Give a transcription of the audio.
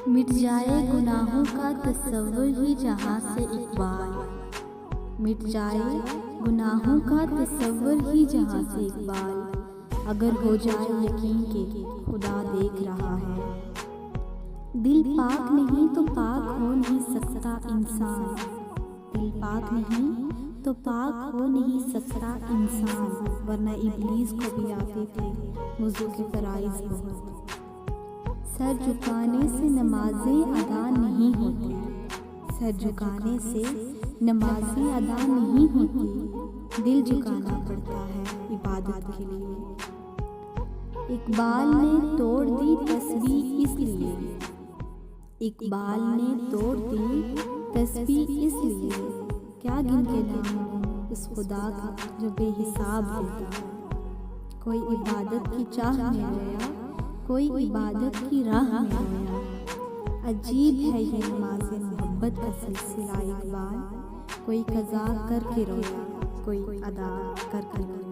मिट जाए गुनाहों का तस्वुर ही जहाँ से इकबाल। मिट जाए गुनाहों का तस्वुर ही जहाँ से इकबाल। अगर हो जाए यकीन के खुदा देख रहा है। दिल पाक नहीं तो पाक हो नहीं सकता इंसान। दिल पाक नहीं तो पाक हो नहीं सकता इंसान। वरना इब्लीस को भी आते थे वुज़ू के फराइज़ बहुत। सर झुकाने से नमाज़ें अदा नहीं होती। सर झुकाने से नमाज़ें अदा नहीं होती। दिल झुकाना पड़ता है इबादत के लिए। इकबाल ने तोड़ दी तस्बीह इसलिए। इकबाल ने तोड़ दी तस्बीह इसलिए। क्या गिन के नाम उस खुदा का जो बेहिसाब देता। कोई इबादत की चाह में रोया, कोई इबादत की राह में रोया। अजीब है ये नमाज़े मोहब्बत का सिलसिला इकबाल। कोई कज़ा करके रोया, कोई अदा करके रोया।